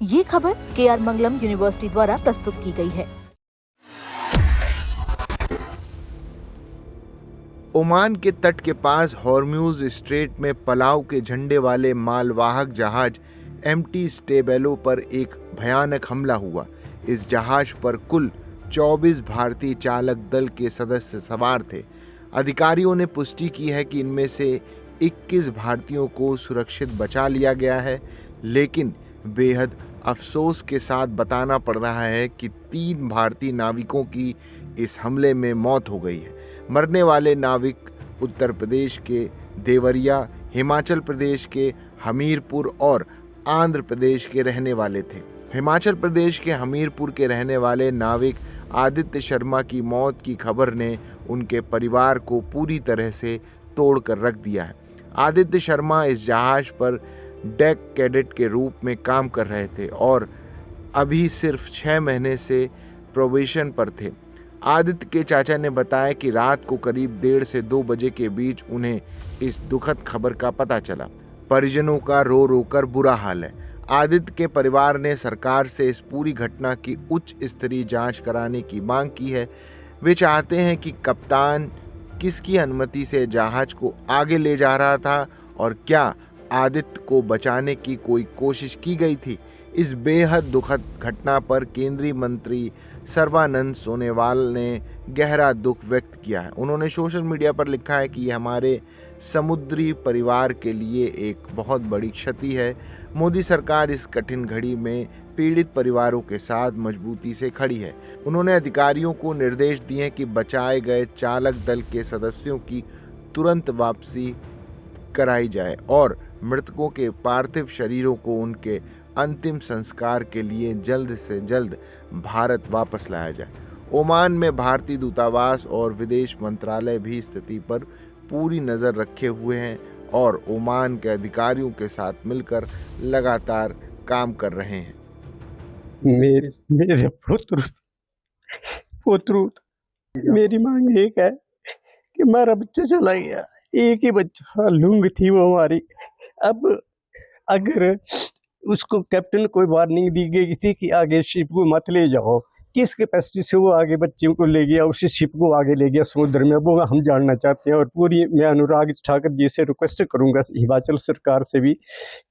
ये खबर KR मंगलम university द्वारा प्रस्तुत की गई है। ओमान के तट के पास हॉर्म्यूज स्ट्रेट में पलाव के झंडे वाले मालवाहक जहाज MT स्टेबेलो पर एक भयानक हमला हुआ। इस जहाज पर कुल 24 भारतीय चालक दल के सदस्य सवार थे। अधिकारियों ने पुष्टि की है कि इनमें से 21 भारतीयों को सुरक्षित बचा लिया गया है, लेकिन बेहद अफसोस के साथ बताना पड़ रहा है कि 3 भारतीय नाविकों की इस हमले में मौत हो गई है। मरने वाले नाविक उत्तर प्रदेश के देवरिया, हिमाचल प्रदेश के हमीरपुर और आंध्र प्रदेश के रहने वाले थे। हिमाचल प्रदेश के हमीरपुर के रहने वाले नाविक आदित्य शर्मा की मौत की खबर ने उनके परिवार को पूरी तरह से तोड़कर रख दिया है। आदित्य शर्मा इस जहाज पर डेक कैडेट के रूप में काम कर रहे थे और अभी सिर्फ 6 महीने से प्रोबेशन पर थे। आदित्य के चाचा ने बताया कि रात को करीब 1:30 से 2 बजे के बीच उन्हें इस दुखद खबर का पता चला। परिजनों का रो रो कर बुरा हाल है। आदित्य के परिवार ने सरकार से इस पूरी घटना की उच्च स्तरीय जांच कराने की मांग की है। वे चाहते हैं कि कप्तान किसकी अनुमति से जहाज को आगे ले जा रहा था और क्या आदित्य को बचाने की कोई कोशिश की गई थी। इस बेहद दुखद घटना पर केंद्रीय मंत्री सर्बानंद सोनोवाल ने गहरा दुख व्यक्त किया है। उन्होंने सोशल मीडिया पर लिखा है कि यह हमारे समुद्री परिवार के लिए एक बहुत बड़ी क्षति है। मोदी सरकार इस कठिन घड़ी में पीड़ित परिवारों के साथ मजबूती से खड़ी है। उन्होंने अधिकारियों को निर्देश दिए कि बचाए गए चालक दल के सदस्यों की तुरंत वापसी कराई जाए और मृतकों के पार्थिव शरीरों को उनके अंतिम संस्कार के लिए जल्द से जल्द भारत वापस लाया जाए। ओमान में भारतीय दूतावास और विदेश मंत्रालय भी स्थिति पर पूरी नज़र रखे हुए हैं और ओमान के अधिकारियों के साथ मिलकर लगातार काम कर रहे हैं। मेरे पुत्र मेरी मांग एक है कि हमारा बच्चा चला गया, एक ही बच्चा लूंग थी वो हमारी। अब अगर उसको कैप्टन कोई वार्निंग दी गई थी कि आगे शिप को मत ले जाओ, किस कैपेसिटी से वो आगे बच्चे को ले गया, उसी शिप को आगे ले गया समुद्र में, वो हम जानना चाहते हैं। और पूरी मैं अनुराग ठाकुर जी से रिक्वेस्ट करूंगा, हिमाचल सरकार से भी,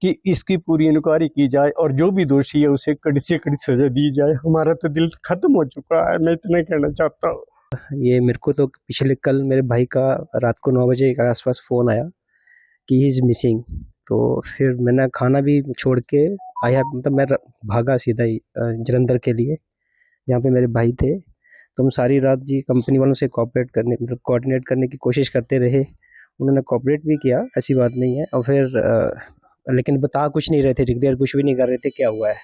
कि इसकी पूरी इंक्वायरी की जाए और जो भी दोषी है उसे कड़ी से कड़ी सजा दी जाए। हमारा तो दिल खत्म हो चुका है, मैं इतना कहना चाहता हूँ। ये मेरे को तो पिछले कल मेरे भाई का रात को 9 बजे के आसपास फ़ोन आया कि ही इज़ मिसिंग। तो फिर मैंने खाना भी छोड़ के आया, मतलब मैं भागा सीधा ही जलंधर के लिए, जहाँ पे मेरे भाई थे। तो हम सारी रात जी कंपनी वालों से कोऑर्डिनेट करने की कोशिश करते रहे। उन्होंने कोऑपरेट भी किया, ऐसी बात नहीं है। और फिर लेकिन बता कुछ नहीं रहे थे, डिक्लेयर कुछ भी नहीं कर रहे थे क्या हुआ है।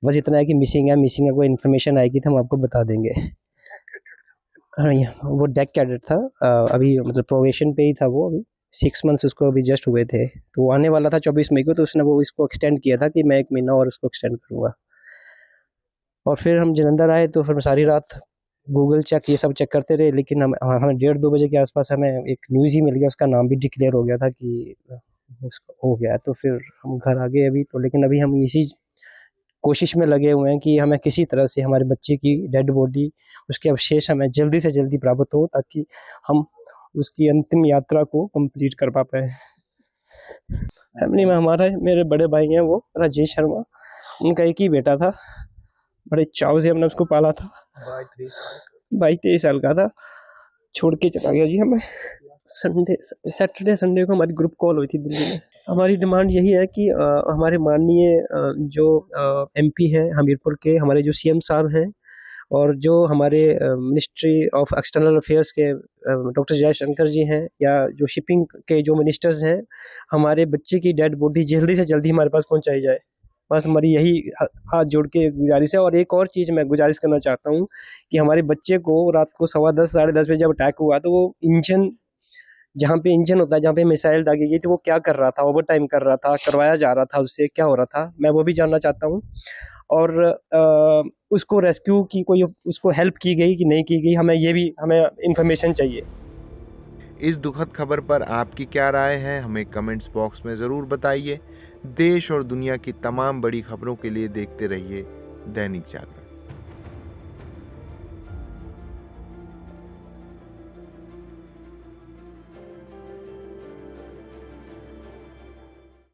बस इतना है कि मिसिंग है, कोई इन्फॉर्मेशन आएगी तो हम आपको बता देंगे। हाँ, वो डेक कैडेट था, अभी मतलब प्रोबेशन पे ही था वो। अभी 6 मंथ्स उसको अभी जस्ट हुए थे, तो वो आने वाला था 24 मई को, तो उसने वो इसको एक्सटेंड किया था कि मैं 1 महीना और उसको एक्सटेंड करूँगा। और फिर हम जलंधर आए तो फिर सारी रात गूगल चेक ये सब चेक करते रहे, लेकिन हमें 1:30-2 बजे के आसपास हमें एक न्यूज़ ही मिल गया, उसका नाम भी डिक्लेयर हो गया था कि उसका हो गया। तो फिर हम घर आ गए अभी तो, लेकिन अभी हम इसी कोशिश में लगे हुए हैं कि हमें किसी तरह से हमारे बच्चे की डेड बॉडी, उसके अवशेष हमें जल्दी से जल्दी प्राप्त हो, ताकि हम उसकी अंतिम यात्रा को कंप्लीट कर पाए। फैमिली में मेरे बड़े भाई हैं, वो राजेश शर्मा, उनका एक ही बेटा था, बड़े चाव से हमने उसको पाला था। 22-23 साल का था, छोड़ के चला गया जी हमें। सैटरडे संडे को हमारी ग्रुप कॉल हुई थी दिल्ली में। हमारी डिमांड यही है कि हमारे माननीय जो MP है हमीरपुर के, हमारे जो CM साहब हैं, और जो हमारे मिनिस्ट्री ऑफ एक्सटर्नल अफेयर्स के डॉक्टर जयशंकर जी हैं, या जो शिपिंग के जो मिनिस्टर्स हैं, हमारे बच्चे की डेड बॉडी जल्दी से जल्दी हमारे पास पहुंचाई जाए। बस हमारी यही हाथ जोड़ के गुजारिश है। और एक और चीज़ मैं गुजारिश करना चाहता हूँ कि हमारे बच्चे को रात को 10:15 साढ़े 10 बजे जब अटैक हुआ, तो वो इंजन, जहाँ पे इंजन होता है, जहाँ पे मिसाइल दागी गई थी, वो क्या कर रहा था, ओवर टाइम कर रहा था, करवाया जा रहा था, उससे क्या हो रहा था, मैं वो भी जानना चाहता हूँ। और उसको रेस्क्यू की कोई उसको हेल्प की गई कि नहीं की गई, हमें इन्फॉर्मेशन चाहिए। इस दुखद खबर पर आपकी क्या राय है, हमें कमेंट्स बॉक्स में ज़रूर बताइए। देश और दुनिया की तमाम बड़ी खबरों के लिए देखते रहिए दैनिक जागरण।